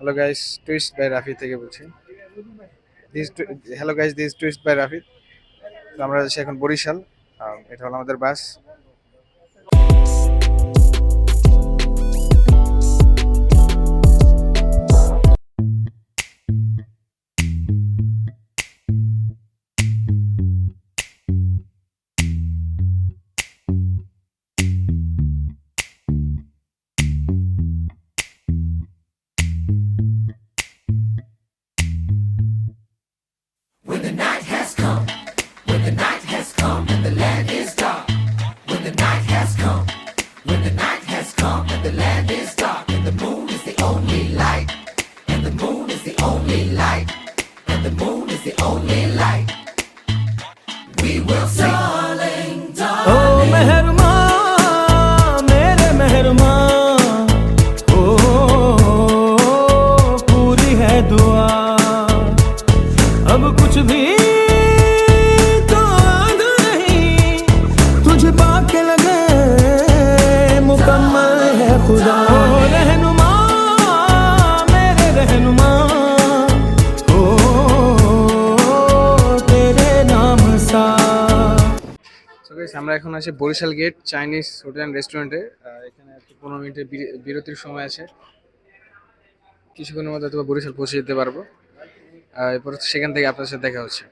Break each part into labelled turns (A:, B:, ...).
A: Hello guys, twist by Rafi থেকে বলছি। Hello guys, this twist by Rafi. তো আমরা আছি এখন বরিশাল। এটা হলো আমাদের বাস।
B: ओ मेहरमा मेरे मेहरमा ओ पूरी है दुआ अब कुछ भी तो आधा नहीं तुझे पाके लगे मुकम्मल है खुदा ओ रहनुमा मेरे रहनुमा ओ तेरे नाम सा
A: সো গাইস, আমরা এখন আছি Barishal gate Chinese hotel and রেস্টুরেন্টে। এখানে আর কি 15 মিনিটের বিরতির সময় আছে। কিছুক্ষণের মধ্যে হয়তো বরিশাল পৌঁছে যেতে পারবো। এরপর সেখান থেকে আপনার সাথে দেখা হচ্ছে।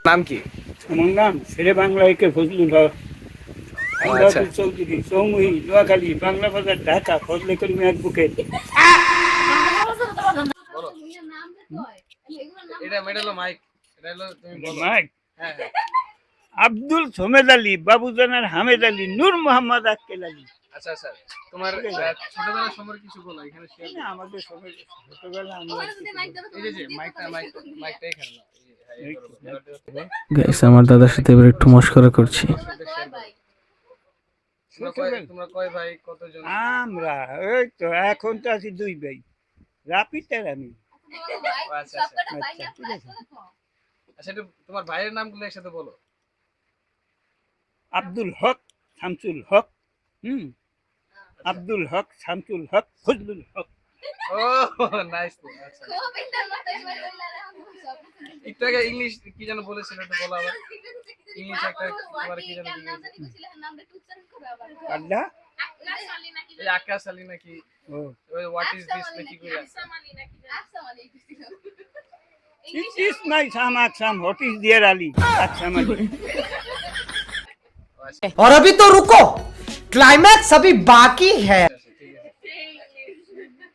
A: নাম কি?
C: আমার নাম শেরে বাংলায় কে ফজলুল হক,
A: আচ্ছা।
C: চৌধুরী, চৌমুহী, নোয়াখালী, বাংলা বাজার, ঢাকা, ফজলে করিম অ্যাডভোকেট।
A: এটা হলো মাইক। এটা হলো তুমি বলো।
C: মাইক
A: হ্যাঁ হ্যাঁ।
C: আব্দুল সোমেদ আলী, বাবুজানের হামেদ আলী, নূর মোহাম্মদ আক্কেল আলী।
A: আচ্ছা আচ্ছা, তোমার ছোটবেলার সম্পর্কে কিছু বলো এখানে শেয়ার করো।
C: আমাদের সময় ছোটবেলা আমরা
A: এই যে মাইকটা এখানে নাও। এই যে, হ্যাঁ, এই করো।
B: গাইস আমার দাদার সাথে এবার একটু মস্করা করছি
A: তোমরা কয় ভাই, কতজন?
C: আমরা এই তো এখন তো আছি দুই ভাই, রাপিত আর আমি।
A: আচ্ছা আচ্ছা আচ্ছা, একটু তোমার ভাইয়ের নামগুলো একসাথে বলো।
C: আব্দুল হক, শামসুল হক, আব্দুল হক, শামসুল হক, ফজলুল হক।
A: ও নাইস। আচ্ছা, একটু আগে ইংলিশ কি যেন বলেছিল, একটু বলো আবার। ইংলিশ একটা তোমার কি যেন
C: আড্ডা
A: এই আকাশ আলী নাকি,
C: ও
A: ওই হোয়াট ইজ দিস নাকি কইরা।
C: It is my Sam Aksam. What is dear Ali? Aksam Ali.
D: और अभी तो रुको, क्लाइमैक्स अभी बाकी है।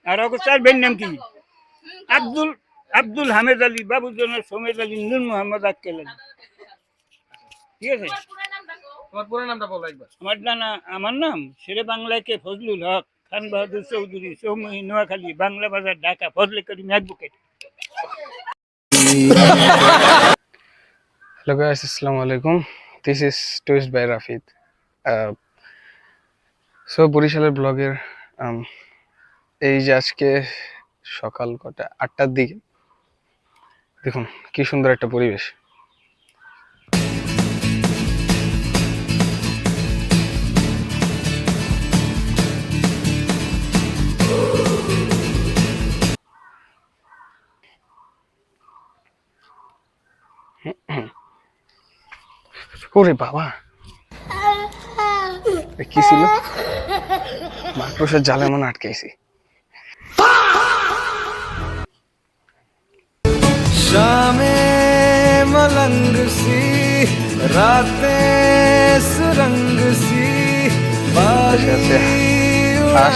C: আর ওকে স্যার বেন নাম কি? আব্দুল হামেদ আলী, বাবুজনের সোমেদ আলী, নূর মোহাম্মদ আক্কেল আলী। ঠিক আছে,
A: তোমার পুরো নামটা বলো একবার।
C: আমার নাম শেরে বাংলায় কে ফজলুল হক, Khan Bahadur Chowdhury, চৌমুহী, Noakhali, Bangla Bazar, Dhaka, Fazle Karim advocate.
A: Hello guys, আসসালামু আলাইকুম। This is twist by Rafid. So বরিশালের ব্লগের এই যে আজকে সকাল কটা 8টার দিকে, দেখুন কি সুন্দর একটা পরিবেশ। ওরে বাবা, কি ছিল? মাকড়সার জালে মনে আটকেছি।
B: शामें मलंग सी रातें सुरंग सी
A: अच्छा, अच्छा। খাস।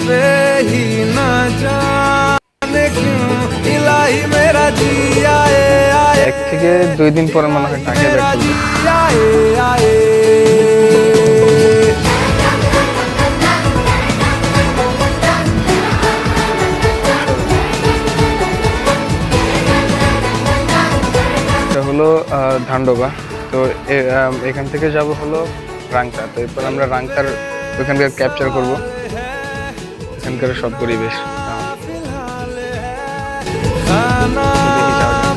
B: पे ही न जाने क्यों इलाही मेरा जी आए आए
A: 1 থেকে 2 দিন পরে মনে হয় ঢাকায় ব্যাক করবে।
B: आए आए
A: এটা হলো ধান্ডবা। তো এখান থেকে যাব হলো রাংতা। তো এরপর আমরা রাংতার ওখানকার ক্যাপচার করব, এখানকার সব পরিবেশ।
B: खाना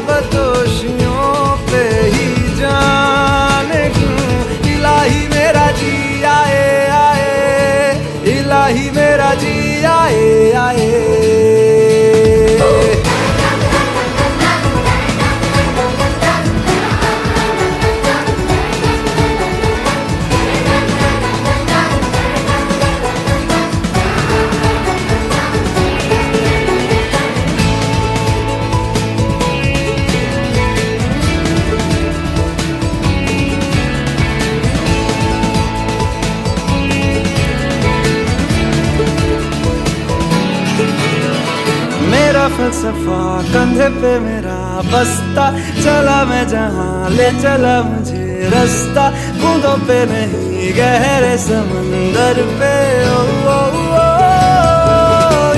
B: बदोशियों पे ही जाने क्यों इलाही मेरा जी आए आए इलाही मेरा जी आए आए मेरा फलसफा कंधे पे मेरा बस्ता चला मैं जहाँ ले चला मुझे रास्ता बूंदों पे नहीं गहरे समंदर पे ओ, ओ, ओ,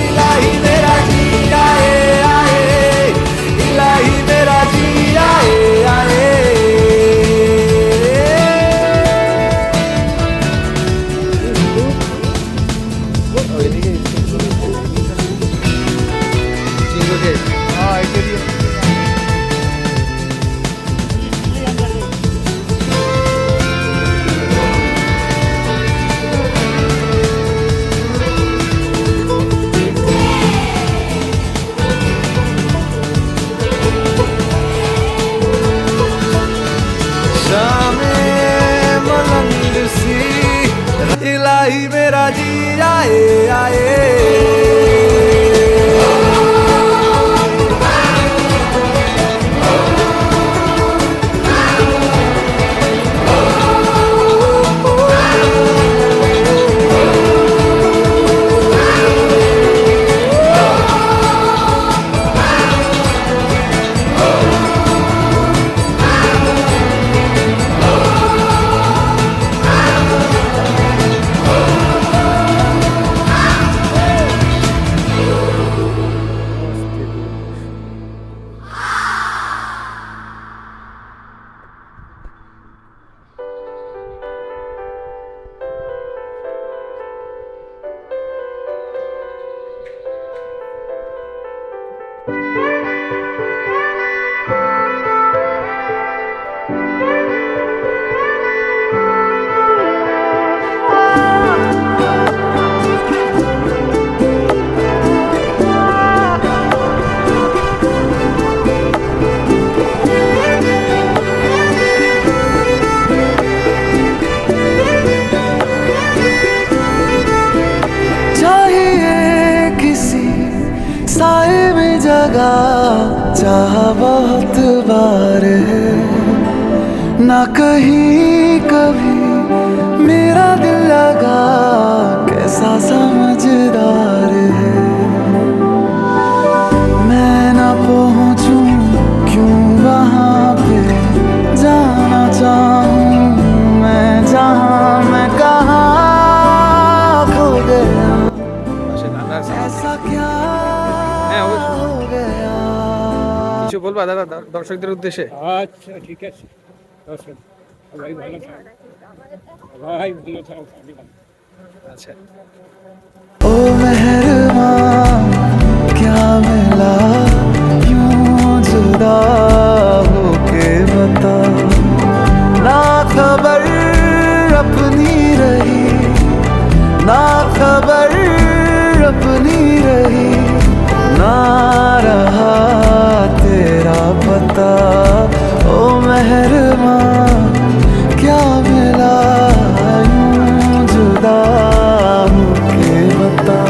B: इलाही मेरा जी आए आए इलाही मेरा जी आए आए इलाही मेरा जी आए आए चाह बहुत बार है ना कहीं कभी मेरा दिल लगा कैसा समझदार है मैं ना पहुंचूं क्यों वहां पे जाना चाहूं मैं जहां मैं कहाँ खो गया ऐसा क्या हो गया
A: কিছু বলবা দাদা দর্শকদের উদ্দেশ্যে?
C: আচ্ছা ঠিক আছে, দর্শক সবাই ভালো থাক, সবাই ভালো থাক।
A: আচ্ছা।
B: ओ मेहरबान क्या मिला यूं जुदा होके बता ना खबर अपनी रही ना खबर अपनी रही ना रहा तेरा पता ओ मेहरबान क्या मिला यूं जुदा होके बता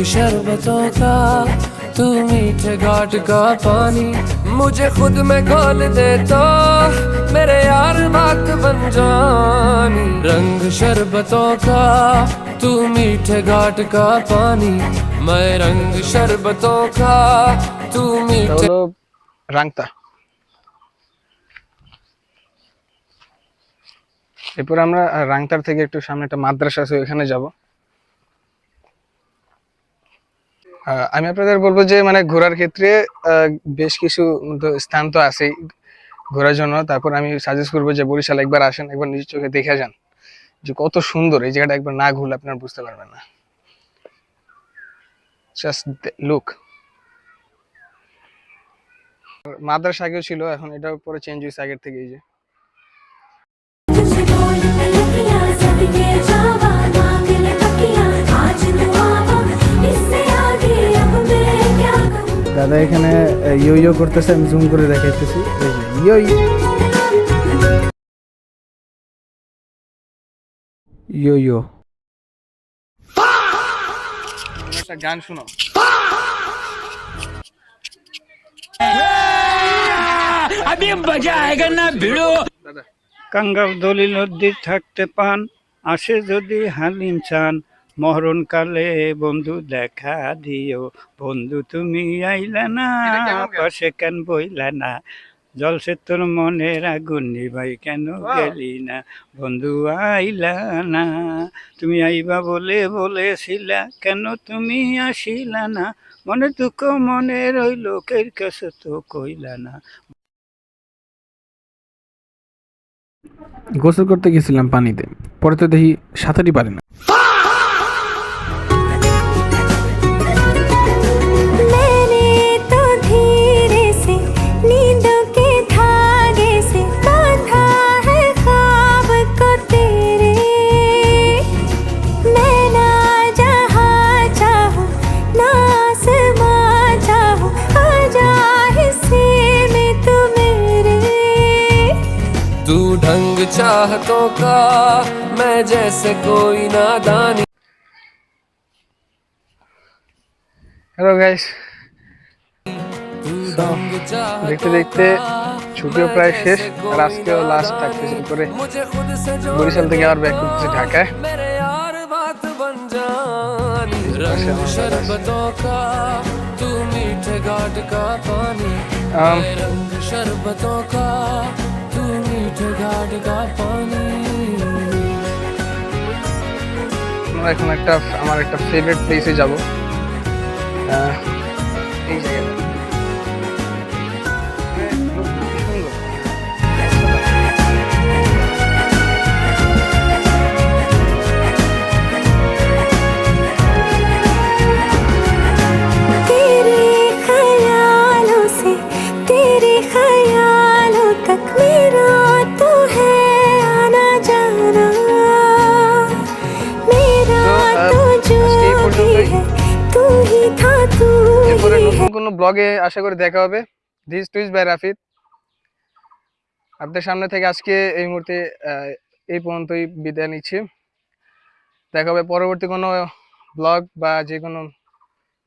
B: शरबतों का तू मीठे घाट का पानी मुझे खुद में घोल दे तो मेरे यार बात बन जानी रंग शरबतों का तू मीठे घाट का पानी मैं रंग शरबतों का तू
A: এটা
B: मीठे
A: হলো রাংতা। এরপর আমরা রাংতার থেকে একটু সামনে একটা মাদ্রাসা আছে ওখানে যাব। আমি আপনাদের বলবো যে মানে ঘোরার ক্ষেত্রে বেশ কিছু স্থান তো আছেই ঘোরার জন্য। তারপর আমি সাজেস্ট করবো যে বরিশাল একবার আসেন, একবার নিজ চোখে দেখে যান যে কত সুন্দর এই জায়গাটা। একবার না ঘুরলে আপনারা বুঝতে পারবেন না। Just look. মাদ্রাসা আগেও ছিল, এখন এটা পরে চেঞ্জ হয়েছে আগের থেকে। এই যে
E: দাদা এখানে ইয়ো ইয়ো করতেছে, আমি জুম করে দেখাইতেছি। এই যে ইয়ো ইয়ো ইয়ো।
A: একটা গান শুনো।
C: अभी मजा आएगा ना भिड़ो।
A: দাদা
C: কাঙ্গাল দলিল নদী থাকতে পান আসে যদি হালিম চান মহরণ কালে বন্ধু দেখা দিও বন্ধু তুমি আইলা না
A: এটা কেমন গান?
C: পাশে কেন বইলা না জলসে তোর মনের আগুন নিভাই কেন গেলি না বন্ধু আইলা না তুমি আইবা বলে বলেছিলা কেন তুমি আসিলা না মনে দুঃখ মনে রইল লোকের কাছে তো কইলা না।
E: গোসল করতে গেছিলাম পানিতে, পরে তো দেখি সাঁতারই পারি না।
F: मैंने तो धीरे से नींदों के धागे से बांधा है ख्वाब को तेरे मैं ना जहाँ चाहूँ ना आसमां चाहूँ आजा हिस्से में तू मेरे
B: तू ढंग चाहतों का मैं जैसे कोई नादानी
A: হ্যালো গাইস,
B: तू ढंग
A: দেখতে
B: चाहतों
A: দেখতে
B: का
A: ছুটিও প্রায় শেষ। আর আজকেও লাস্ট থাকতেছে। এরপরে
B: मुझे खुद से जो
A: বরিশাল থেকে আবার ব্যাক করতেছি ঢাকায়।
B: मेरे यार बात बन जानी रंग
A: हमारा
B: शरबतों का तू मीठे घाट का पानी
A: আম,
B: मैं रंग शरबतों का तू मीठे घाट का पानी
A: আমরা এখন আমার একটা ফেভারিট প্লেসে যাব। এই জায়গাটা
F: तेरे ख्यालों से तेरे ख्यालों तक मेरा तो है आना जाना मेरा तो जो
A: আজকে এই
F: भी
A: পর্যন্তই।
F: है तू ही था तू
A: এরপরে
F: ही है
A: নতুন কোনো ব্লগে আশা করি দেখা হবে। দিস টুইস্ট বাই রাফিদ আপনাদের সামনে থেকে আজকে এই মুহূর্তে এই পর্যন্তই বিদায় নিচ্ছি। দেখা হবে পরবর্তী কোনো ব্লগ বা যে কোনো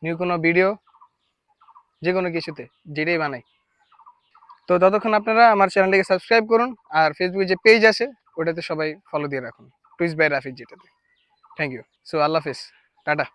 A: নিউ কোনো ভিডিও, যে কোনো কিছুতে যেটাই বানাই। তো ততক্ষণ আপনারা আমার চ্যানেলটিকে সাবস্ক্রাইব করুন, আর ফেসবুকে যে পেজ আছে ওটাতে সবাই ফলো দিয়ে রাখুন, টুইস্ট বাই রাফিদ যেটাতে। Thank you. সো আল্লাহ হাফিজ, টাটা।